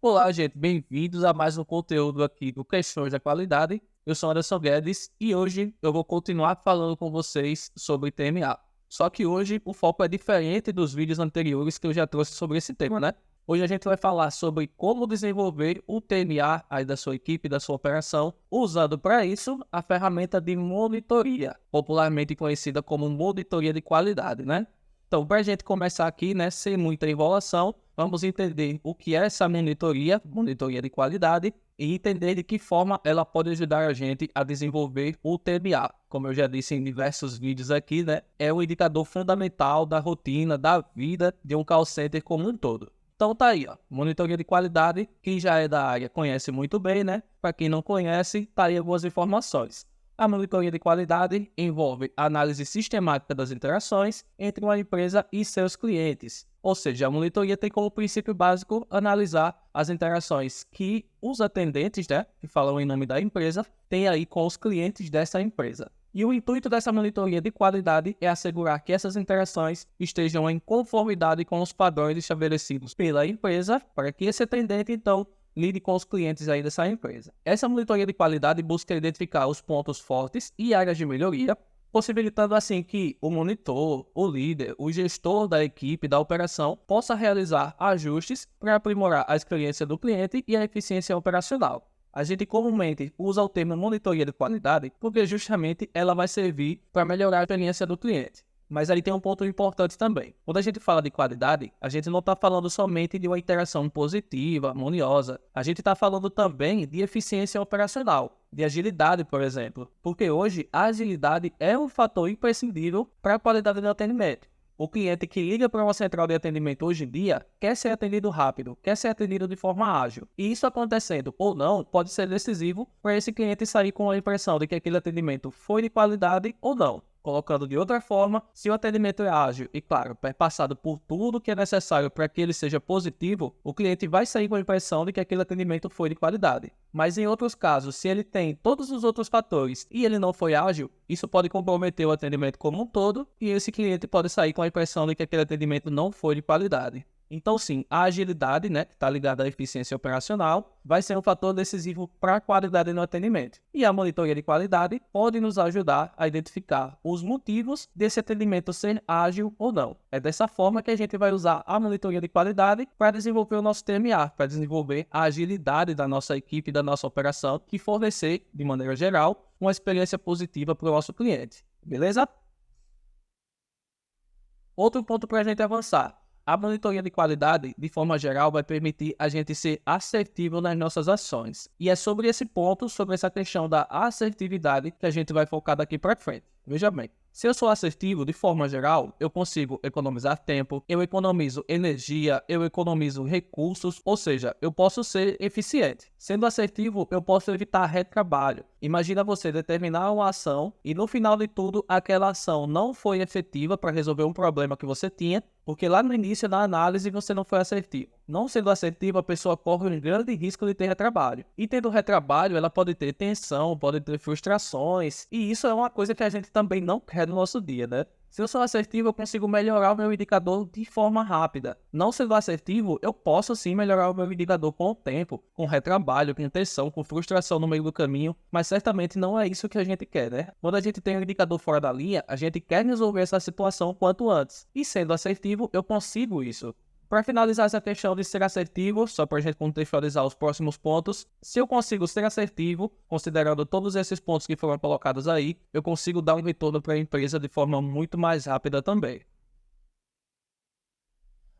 Olá, gente, bem-vindos a mais um conteúdo aqui do Questões da Qualidade. Eu sou Anderson Guedes e hoje eu vou continuar falando com vocês sobre TMA. Só que hoje o foco é diferente dos vídeos anteriores que eu já trouxe sobre esse tema, né? Hoje a gente vai falar sobre como desenvolver o TMA aí da sua equipe, da sua operação, usando para isso a ferramenta de monitoria, popularmente conhecida como monitoria de qualidade, né? Então, para a gente começar aqui, né, sem muita enrolação, vamos entender o que é essa monitoria de qualidade, e entender de que forma ela pode ajudar a gente a desenvolver o TMA. Como eu já disse em diversos vídeos aqui, né, é um indicador fundamental da rotina, da vida de um call center como um todo. Então tá aí, ó, monitoria de qualidade, quem já é da área conhece muito bem, né? Para quem não conhece, tá aí algumas informações. A monitoria de qualidade envolve a análise sistemática das interações entre uma empresa e seus clientes. Ou seja, a monitoria tem como princípio básico analisar as interações que os atendentes, né, que falam em nome da empresa, têm aí com os clientes dessa empresa. E o intuito dessa monitoria de qualidade é assegurar que essas interações estejam em conformidade com os padrões estabelecidos pela empresa, para que esse atendente, então, lide com os clientes aí dessa empresa. Essa monitoria de qualidade busca identificar os pontos fortes e áreas de melhoria, possibilitando assim que o monitor, o líder, o gestor da equipe da operação possa realizar ajustes para aprimorar a experiência do cliente e a eficiência operacional. A gente comumente usa o termo monitoria de qualidade porque justamente ela vai servir para melhorar a experiência do cliente. Mas aí tem um ponto importante também. Quando a gente fala de qualidade, a gente não está falando somente de uma interação positiva, harmoniosa. A gente está falando também de eficiência operacional, de agilidade, por exemplo. Porque hoje a agilidade é um fator imprescindível para a qualidade do atendimento. O cliente que liga para uma central de atendimento hoje em dia quer ser atendido rápido, quer ser atendido de forma ágil. E isso acontecendo ou não pode ser decisivo para esse cliente sair com a impressão de que aquele atendimento foi de qualidade ou não. Colocando de outra forma, se o atendimento é ágil e, claro, perpassado por tudo que é necessário para que ele seja positivo, o cliente vai sair com a impressão de que aquele atendimento foi de qualidade. Mas em outros casos, se ele tem todos os outros fatores e ele não foi ágil, isso pode comprometer o atendimento como um todo e esse cliente pode sair com a impressão de que aquele atendimento não foi de qualidade. Então sim, a agilidade, né, que está ligada à eficiência operacional, vai ser um fator decisivo para a qualidade no atendimento. E a monitoria de qualidade pode nos ajudar a identificar os motivos desse atendimento ser ágil ou não. É dessa forma que a gente vai usar a monitoria de qualidade para desenvolver o nosso TMA, para desenvolver a agilidade da nossa equipe, da nossa operação, e fornecer, de maneira geral, uma experiência positiva para o nosso cliente. Beleza? Outro ponto para a gente avançar. A monitoria de qualidade, de forma geral, vai permitir a gente ser assertivo nas nossas ações. E é sobre esse ponto, sobre essa questão da assertividade, que a gente vai focar daqui para frente. Veja bem, se eu sou assertivo, de forma geral, eu consigo economizar tempo, eu economizo energia, eu economizo recursos, ou seja, eu posso ser eficiente. Sendo assertivo, eu posso evitar retrabalho. Imagina você determinar uma ação e no final de tudo, aquela ação não foi efetiva para resolver um problema que você tinha, porque lá no início da análise você não foi assertivo. Não sendo assertivo, a pessoa corre um grande risco de ter retrabalho. E tendo retrabalho, ela pode ter tensão, pode ter frustrações. E isso é uma coisa que a gente também não quer no nosso dia, né? Se eu sou assertivo, eu consigo melhorar o meu indicador de forma rápida. Não sendo assertivo, eu posso sim melhorar o meu indicador com o tempo, com retrabalho, com tensão, com frustração no meio do caminho, mas certamente não é isso que a gente quer, né? Quando a gente tem um indicador fora da linha, a gente quer resolver essa situação quanto antes. E sendo assertivo, eu consigo isso. Para finalizar essa questão de ser assertivo, só para a gente contextualizar os próximos pontos, se eu consigo ser assertivo, considerando todos esses pontos que foram colocados aí, eu consigo dar um retorno para a empresa de forma muito mais rápida também.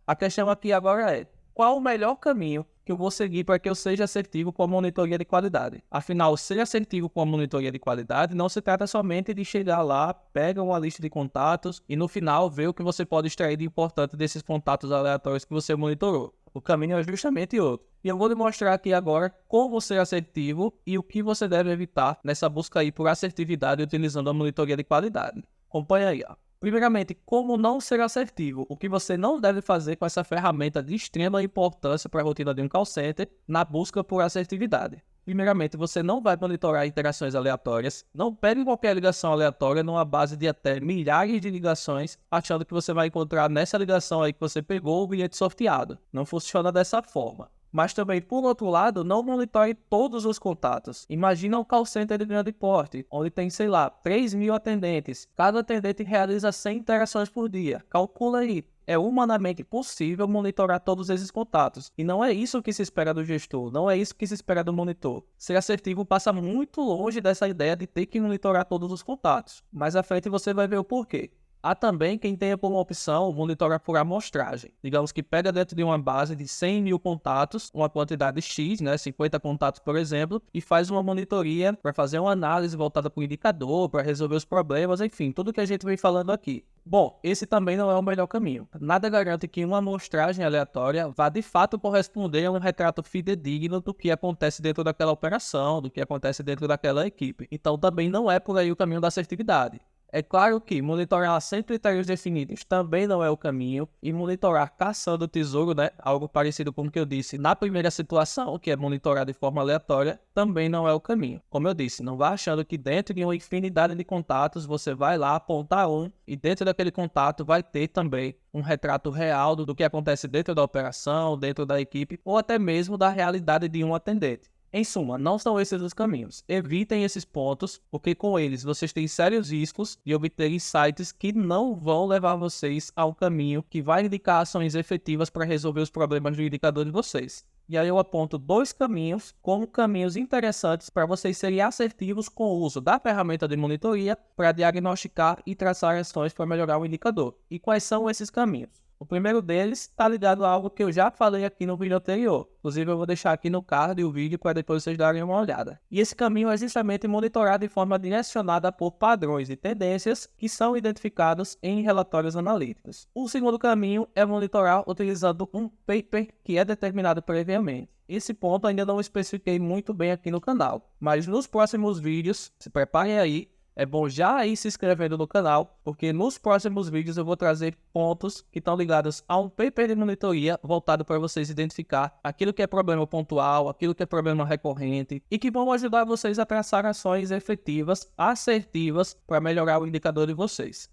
A questão aqui agora é, qual o melhor caminho que eu vou seguir para que eu seja assertivo com a monitoria de qualidade? Afinal, ser assertivo com a monitoria de qualidade não se trata somente de chegar lá, pega uma lista de contatos e no final ver o que você pode extrair de importante desses contatos aleatórios que você monitorou. O caminho é justamente outro. E eu vou demonstrar aqui agora como ser assertivo e o que você deve evitar nessa busca aí por assertividade utilizando a monitoria de qualidade. Acompanha aí, ó. Primeiramente, como não ser assertivo, o que você não deve fazer com essa ferramenta de extrema importância para a rotina de um call center na busca por assertividade. Primeiramente, você não vai monitorar interações aleatórias, não pegue qualquer ligação aleatória numa base de até milhares de ligações, achando que você vai encontrar nessa ligação aí que você pegou o bilhete sorteado. Não funciona dessa forma. Mas também, por outro lado, não monitore todos os contatos. Imagina um call center de grande porte, onde tem, sei lá, 3.000 atendentes. Cada atendente realiza 100 interações por dia. Calcula aí. É humanamente possível monitorar todos esses contatos. E não é isso que se espera do gestor, não é isso que se espera do monitor. Ser assertivo passa muito longe dessa ideia de ter que monitorar todos os contatos. Mais à frente você vai ver o porquê. Há também quem tenha como opção monitorar por amostragem. Digamos que pega dentro de uma base de 100.000 contatos, uma quantidade X, 50 contatos, por exemplo, e faz uma monitoria para fazer uma análise voltada para o indicador, para resolver os problemas, enfim, tudo que a gente vem falando aqui. Bom, esse também não é o melhor caminho. Nada garante que uma amostragem aleatória vá de fato corresponder a um retrato fidedigno do que acontece dentro daquela operação, do que acontece dentro daquela equipe. Então também não é por aí o caminho da assertividade. É claro que monitorar sem critérios definidos também não é o caminho, e monitorar caçando o tesouro, algo parecido com o que eu disse na primeira situação, que é monitorar de forma aleatória, também não é o caminho. Como eu disse, não vá achando que dentro de uma infinidade de contatos você vai lá apontar um, e dentro daquele contato vai ter também um retrato real do que acontece dentro da operação, dentro da equipe, ou até mesmo da realidade de um atendente. Em suma, não são esses os caminhos. Evitem esses pontos, porque com eles vocês têm sérios riscos de obter insights que não vão levar vocês ao caminho que vai indicar ações efetivas para resolver os problemas do indicador de vocês. E aí eu aponto 2 caminhos como caminhos interessantes para vocês serem assertivos com o uso da ferramenta de monitoria para diagnosticar e traçar ações para melhorar o indicador. E quais são esses caminhos? O primeiro deles está ligado a algo que eu já falei aqui no vídeo anterior. Inclusive eu vou deixar aqui no card o vídeo para depois vocês darem uma olhada. E esse caminho é justamente monitorar de forma direcionada por padrões e tendências que são identificados em relatórios analíticos. O segundo caminho é monitorar utilizando um paper que é determinado previamente. Esse ponto ainda não especifiquei muito bem aqui no canal, mas nos próximos vídeos, se preparem aí. É bom já ir se inscrevendo no canal, porque nos próximos vídeos eu vou trazer pontos que estão ligados a um paper de monitoria voltado para vocês identificar aquilo que é problema pontual, aquilo que é problema recorrente e que vão ajudar vocês a traçar ações efetivas, assertivas para melhorar o indicador de vocês.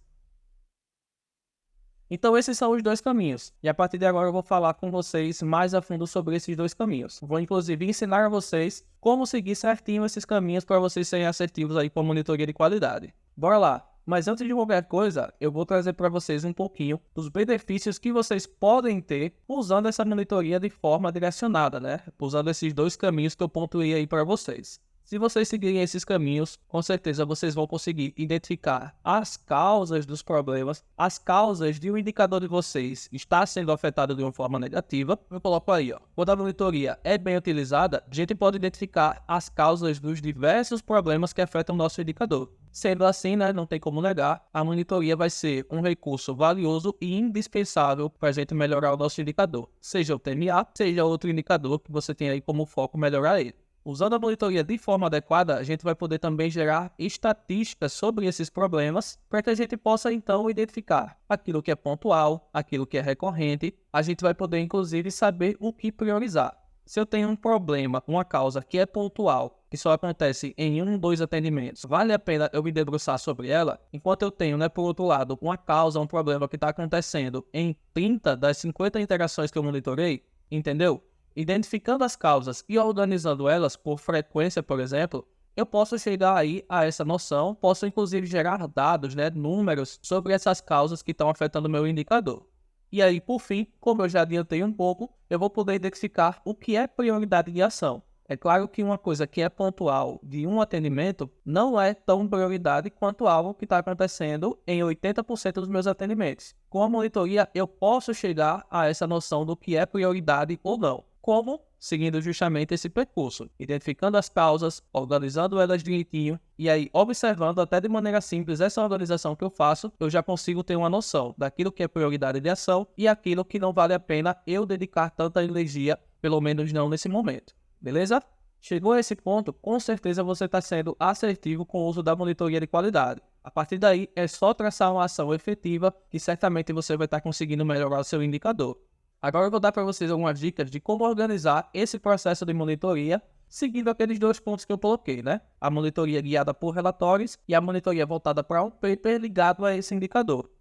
Então esses são os 2 caminhos, e a partir de agora eu vou falar com vocês mais a fundo sobre esses 2 caminhos. Vou inclusive ensinar a vocês como seguir certinho esses caminhos para vocês serem assertivos aí com a monitoria de qualidade. Bora lá! Mas antes de qualquer coisa, eu vou trazer para vocês um pouquinho dos benefícios que vocês podem ter usando essa monitoria de forma direcionada, usando esses 2 caminhos que eu pontuei aí para vocês. Se vocês seguirem esses caminhos, com certeza vocês vão conseguir identificar as causas dos problemas, as causas de um indicador de vocês estar sendo afetado de uma forma negativa. Eu coloco aí, quando a monitoria é bem utilizada, a gente pode identificar as causas dos diversos problemas que afetam o nosso indicador. Sendo assim, não tem como negar, a monitoria vai ser um recurso valioso e indispensável para a gente melhorar o nosso indicador. Seja o TMA, seja outro indicador que você tem aí como foco melhorar ele. Usando a monitoria de forma adequada, a gente vai poder também gerar estatísticas sobre esses problemas para que a gente possa então identificar aquilo que é pontual, aquilo que é recorrente. A gente vai poder inclusive saber o que priorizar. Se eu tenho um problema, uma causa que é pontual, que só acontece em 1, 2 atendimentos, vale a pena eu me debruçar sobre ela? Enquanto eu tenho, por outro lado, uma causa, um problema que está acontecendo em 30 das 50 interações que eu monitorei, entendeu? Identificando as causas e organizando elas por frequência, por exemplo, eu posso chegar aí a essa noção, posso inclusive gerar dados, números sobre essas causas que estão afetando o meu indicador. E aí, por fim, como eu já adiantei um pouco, eu vou poder identificar o que é prioridade de ação. É claro que uma coisa que é pontual de um atendimento não é tão prioridade quanto algo que está acontecendo em 80% dos meus atendimentos. Com a monitoria, eu posso chegar a essa noção do que é prioridade ou não. Como? Seguindo justamente esse percurso, identificando as causas, organizando elas direitinho e aí observando até de maneira simples essa organização que eu faço, eu já consigo ter uma noção daquilo que é prioridade de ação e aquilo que não vale a pena eu dedicar tanta energia, pelo menos não nesse momento. Beleza? Chegou a esse ponto, com certeza você está sendo assertivo com o uso da monitoria de qualidade. A partir daí, é só traçar uma ação efetiva que certamente você vai estar conseguindo melhorar o seu indicador. Agora eu vou dar para vocês algumas dicas de como organizar esse processo de monitoria, seguindo aqueles 2 pontos que eu coloquei, A monitoria guiada por relatórios e a monitoria voltada para um paper ligado a esse indicador.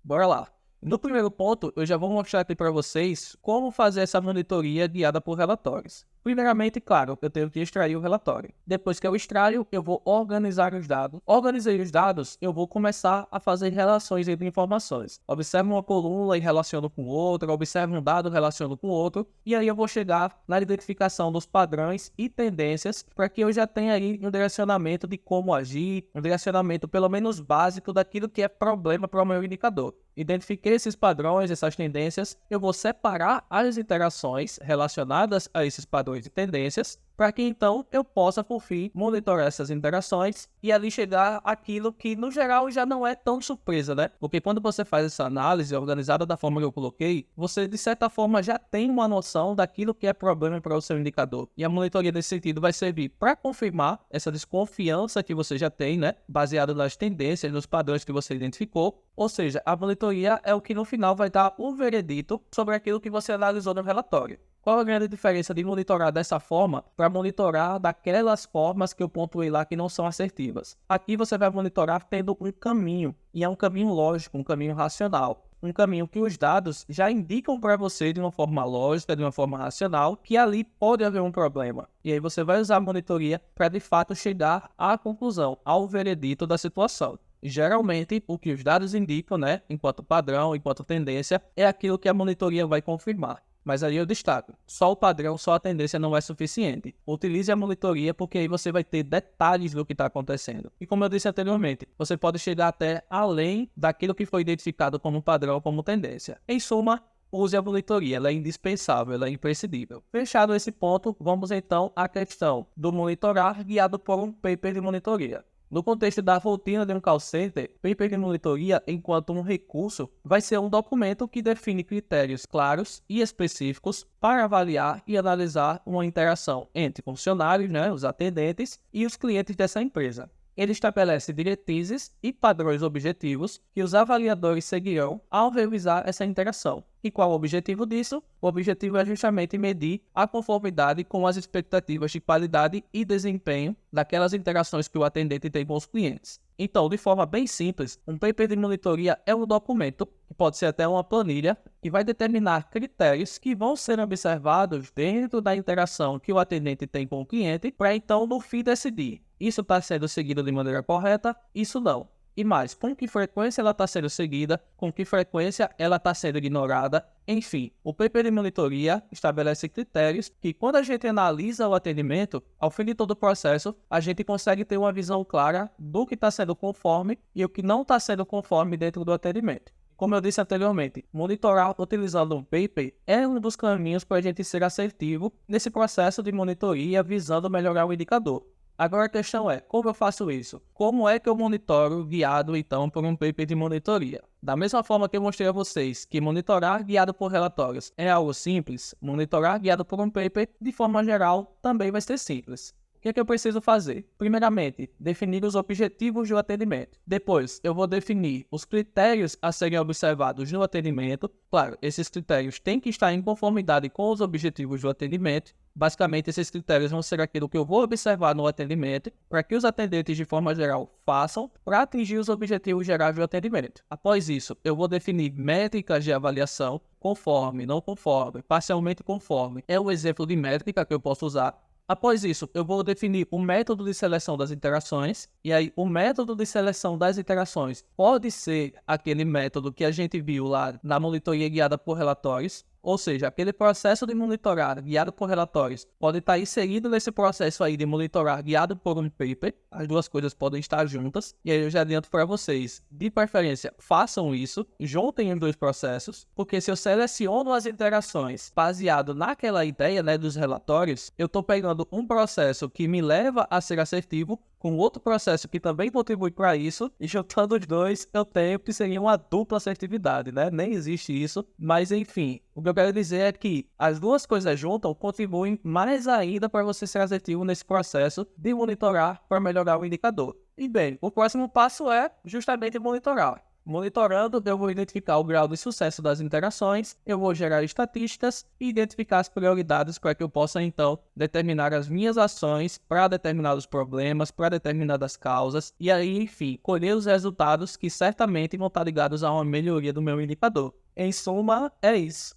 Bora lá! No primeiro ponto, eu já vou mostrar aqui para vocês como fazer essa monitoria guiada por relatórios. Primeiramente, claro, eu tenho que extrair o relatório. Depois que eu extraio, eu vou organizar os dados. Organizei os dados, eu vou começar a fazer relações entre informações. Observo uma coluna e relaciono com outra, observo um dado e relaciono com outro, e aí eu vou chegar na identificação dos padrões e tendências para que eu já tenha aí um direcionamento de como agir, um direcionamento pelo menos básico daquilo que é problema para o meu indicador. Identifiquei esses padrões, essas tendências, eu vou separar as interações relacionadas a esses padrões e tendências, para que então eu possa, por fim, monitorar essas interações e ali chegar àquilo que, no geral, já não é tão surpresa, né? Porque quando você faz essa análise organizada da forma que eu coloquei, você, de certa forma, já tem uma noção daquilo que é problema para o seu indicador. E a monitoria, nesse sentido, vai servir para confirmar essa desconfiança que você já tem, né? Baseado nas tendências, nos padrões que você identificou. Ou seja, a monitoria é o que, no final, vai dar um veredito sobre aquilo que você analisou no relatório. Qual a grande diferença de monitorar dessa forma para monitorar daquelas formas que eu pontuei lá que não são assertivas? Aqui você vai monitorar tendo um caminho, e é um caminho lógico, um caminho racional. Um caminho que os dados já indicam para você de uma forma lógica, de uma forma racional, que ali pode haver um problema. E aí você vai usar a monitoria para de fato chegar à conclusão, ao veredito da situação. Geralmente, o que os dados indicam, né, enquanto padrão, enquanto tendência, é aquilo que a monitoria vai confirmar. Mas aí eu destaco, só o padrão, só a tendência não é suficiente. Utilize a monitoria porque aí você vai ter detalhes do que está acontecendo. E como eu disse anteriormente, você pode chegar até além daquilo que foi identificado como padrão ou como tendência. Em suma, use a monitoria, ela é indispensável, ela é imprescindível. Fechado esse ponto, vamos então à questão do monitorar guiado por um paper de monitoria. No contexto da rotina de um call center, paper de monitoria, enquanto um recurso, vai ser um documento que define critérios claros e específicos para avaliar e analisar uma interação entre funcionários, né, os atendentes, e os clientes dessa empresa. Ele estabelece diretrizes e padrões objetivos que os avaliadores seguirão ao revisar essa interação. E qual o objetivo disso? O objetivo é justamente medir a conformidade com as expectativas de qualidade e desempenho daquelas interações que o atendente tem com os clientes. Então, de forma bem simples, um paper de monitoria é um documento, que pode ser até uma planilha, que vai determinar critérios que vão ser observados dentro da interação que o atendente tem com o cliente, para então, no fim, decidir: isso está sendo seguido de maneira correta, isso não. E mais, com que frequência ela está sendo seguida, com que frequência ela está sendo ignorada. Enfim, o paper de monitoria estabelece critérios que, quando a gente analisa o atendimento, ao fim de todo o processo, a gente consegue ter uma visão clara do que está sendo conforme e o que não está sendo conforme dentro do atendimento. Como eu disse anteriormente, monitorar utilizando um paper é um dos caminhos para a gente ser assertivo nesse processo de monitoria visando melhorar o indicador. Agora a questão é, como eu faço isso? Como é que eu monitoro guiado, então, por um paper de monitoria? Da mesma forma que eu mostrei a vocês que monitorar guiado por relatórios é algo simples, monitorar guiado por um paper, de forma geral, também vai ser simples. O que é que eu preciso fazer? Primeiramente, definir os objetivos do atendimento. Depois, eu vou definir os critérios a serem observados no atendimento. Claro, esses critérios têm que estar em conformidade com os objetivos do atendimento. Basicamente, esses critérios vão ser aquilo que eu vou observar no atendimento para que os atendentes, de forma geral, façam para atingir os objetivos gerais do atendimento. Após isso, eu vou definir métricas de avaliação, conforme, não conforme, parcialmente conforme. É um exemplo de métrica que eu posso usar. Após isso, eu vou definir o método de seleção das interações, e aí o método de seleção das interações pode ser aquele método que a gente viu lá na monitoria guiada por relatórios, ou seja, aquele processo de monitorar guiado por relatórios pode estar inserido nesse processo aí de monitorar guiado por um paper. As duas coisas podem estar juntas. E aí eu já adianto para vocês, de preferência, façam isso, juntem os dois processos, porque se eu seleciono as interações baseado naquela ideia, né, dos relatórios, eu estou pegando um processo que me leva a ser assertivo com outro processo que também contribui para isso, e juntando os dois, eu tenho que seria uma dupla assertividade, né? Nem existe isso, mas enfim, o que eu quero dizer é que as duas coisas juntas contribuem mais ainda para você ser assertivo nesse processo de monitorar para melhorar o indicador. E bem, o próximo passo é justamente monitorar. Monitorando, eu vou identificar o grau de sucesso das interações, eu vou gerar estatísticas e identificar as prioridades para que eu possa, então, determinar as minhas ações para determinados problemas, para determinadas causas, e aí, enfim, colher os resultados que certamente vão estar ligados a uma melhoria do meu indicador. Em suma, é isso.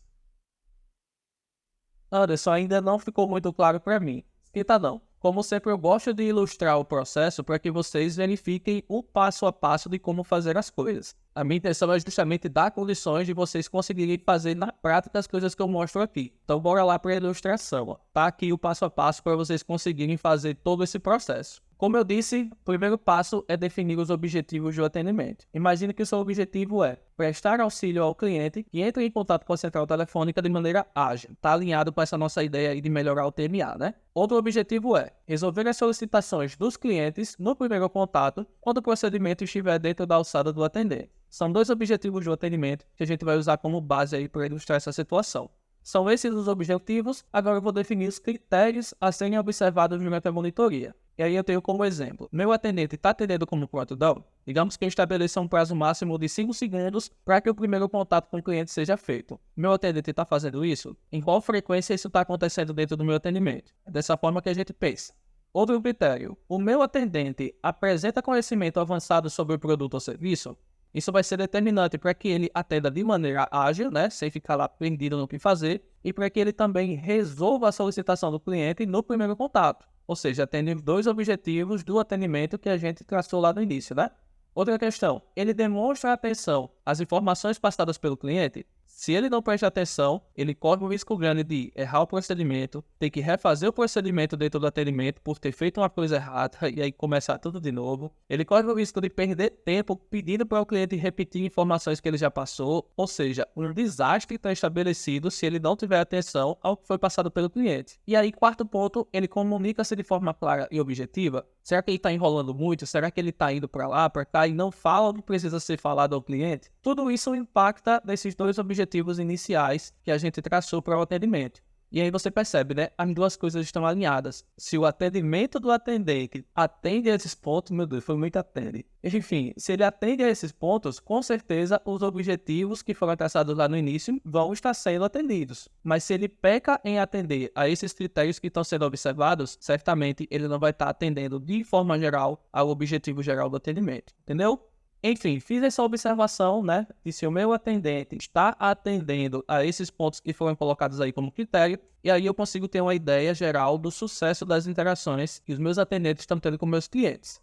Anderson, ainda não ficou muito claro para mim. Esquenta não. Como sempre, eu gosto de ilustrar o processo para que vocês verifiquem o passo a passo de como fazer as coisas. A minha intenção é justamente dar condições de vocês conseguirem fazer na prática as coisas que eu mostro aqui. Então, bora lá para a ilustração. Ó. Tá aqui o passo a passo para vocês conseguirem fazer todo esse processo. Como eu disse, o primeiro passo é definir os objetivos do atendimento. Imagine que o seu objetivo é prestar auxílio ao cliente que entra em contato com a central telefônica de maneira ágil. Está alinhado com essa nossa ideia aí de melhorar o TMA, né? Outro objetivo é resolver as solicitações dos clientes no primeiro contato quando o procedimento estiver dentro da alçada do atendente. São dois objetivos do atendimento que a gente vai usar como base aí para ilustrar essa situação. São esses os objetivos, agora eu vou definir os critérios a serem observados durante a monitoria. E aí eu tenho como exemplo, meu atendente está atendendo como prontidão? Digamos que eu estabeleça um prazo máximo de 5 segundos para que o primeiro contato com o cliente seja feito. Meu atendente está fazendo isso? Em qual frequência isso está acontecendo dentro do meu atendimento? É dessa forma que a gente pensa. Outro critério, o meu atendente apresenta conhecimento avançado sobre o produto ou serviço? Isso vai ser determinante para que ele atenda de maneira ágil, né, sem ficar lá perdido no que fazer, e para que ele também resolva a solicitação do cliente no primeiro contato. Ou seja, atende dois objetivos do atendimento que a gente traçou lá no início, né? Outra questão, ele demonstra atenção às informações passadas pelo cliente? Se ele não presta atenção, ele corre um risco grande de errar o procedimento, ter que refazer o procedimento dentro do atendimento por ter feito uma coisa errada e aí começar tudo de novo. Ele corre o risco de perder tempo pedindo para o cliente repetir informações que ele já passou, ou seja, um desastre está estabelecido se ele não tiver atenção ao que foi passado pelo cliente. E aí, quarto ponto, ele comunica-se de forma clara e objetiva. Será que ele está enrolando muito? Será que ele está indo para lá, para cá e não fala o que precisa ser falado ao cliente? Tudo isso impacta nesses dois objetivos iniciais que a gente traçou para o atendimento. E aí você percebe, né? As duas coisas estão alinhadas. Se o atendimento do atendente atende a esses pontos, meu Deus, foi muito atende. Enfim, se ele atende a esses pontos, com certeza os objetivos que foram traçados lá no início vão estar sendo atendidos. Mas se ele peca em atender a esses critérios que estão sendo observados, certamente ele não vai estar atendendo de forma geral ao objetivo geral do atendimento. Entendeu? Enfim, fiz essa observação, né, de se o meu atendente está atendendo a esses pontos que foram colocados aí como critério, e aí eu consigo ter uma ideia geral do sucesso das interações que os meus atendentes estão tendo com meus clientes.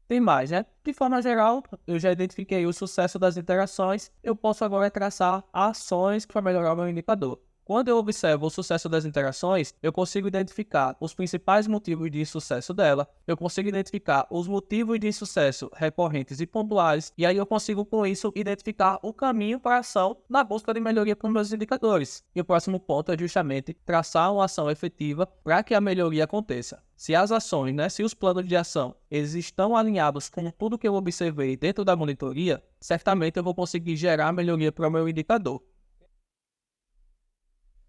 Tem mais, né? De forma geral, eu já identifiquei o sucesso das interações, eu posso agora traçar ações para melhorar o meu indicador. Quando eu observo o sucesso das interações, eu consigo identificar os principais motivos de sucesso dela, eu consigo identificar os motivos de sucesso recorrentes e pontuais, e aí eu consigo, com isso, identificar o caminho para a ação na busca de melhoria para os meus indicadores. E o próximo ponto é justamente traçar uma ação efetiva para que a melhoria aconteça. Se as ações, né, se os planos de ação, eles estão alinhados com tudo que eu observei dentro da monitoria, certamente eu vou conseguir gerar melhoria para o meu indicador.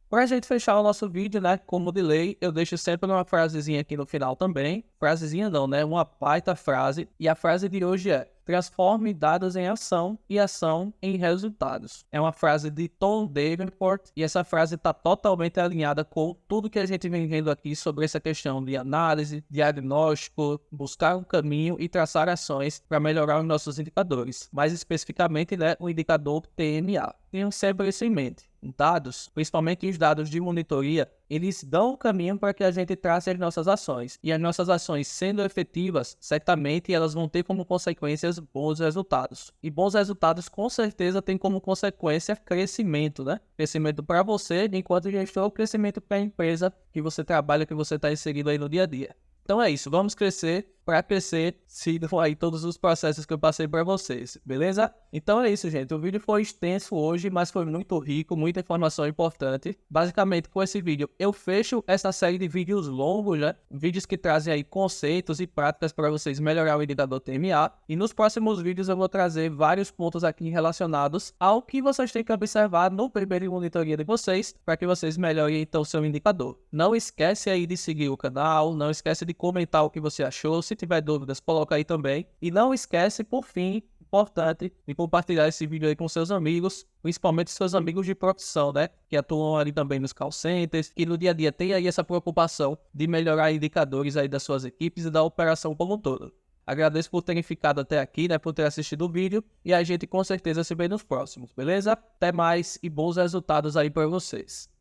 Para a gente fechar o nosso vídeo, né, como de lei, eu deixo sempre uma frasezinha aqui no final também. Frasezinha não, né, uma baita frase. E a frase de hoje é: transforme dados em ação e ação em resultados. É uma frase de Tom Davenport e essa frase está totalmente alinhada com tudo que a gente vem vendo aqui sobre essa questão de análise, diagnóstico, buscar um caminho e traçar ações para melhorar os nossos indicadores. Mais especificamente, né, o indicador TMA. Tenham sempre isso em mente. Dados, principalmente os dados de monitoria, eles dão o caminho para que a gente trace as nossas ações. E as nossas ações sendo efetivas, certamente elas vão ter como consequências bons resultados. E bons resultados com certeza tem como consequência crescimento, né? Crescimento para você, enquanto gestor, crescimento para a empresa que você trabalha, que você está inserido aí no dia a dia. Então é isso, vamos crescer. Para crescer, sigam aí todos os processos que eu passei para vocês, beleza? Então é isso, gente. O vídeo foi extenso hoje, mas foi muito rico, muita informação importante. Basicamente, com esse vídeo, eu fecho essa série de vídeos longos, né? Vídeos que trazem aí conceitos e práticas para vocês melhorar o indicador TMA. E nos próximos vídeos eu vou trazer vários pontos aqui relacionados ao que vocês têm que observar no primeiro monitoria de vocês, para que vocês melhorem então o seu indicador. Não esquece aí de seguir o canal, não esquece de comentar o que você achou. Se Se tiver dúvidas, coloca aí também. E não esquece, por fim, importante, de compartilhar esse vídeo aí com seus amigos, principalmente seus amigos de profissão, né? Que atuam ali também nos call centers, que no dia a dia tem aí essa preocupação de melhorar indicadores aí das suas equipes e da operação como um todo. Agradeço por terem ficado até aqui, né? Por ter assistido o vídeo. E a gente com certeza se vê nos próximos, beleza? Até mais e bons resultados aí para vocês.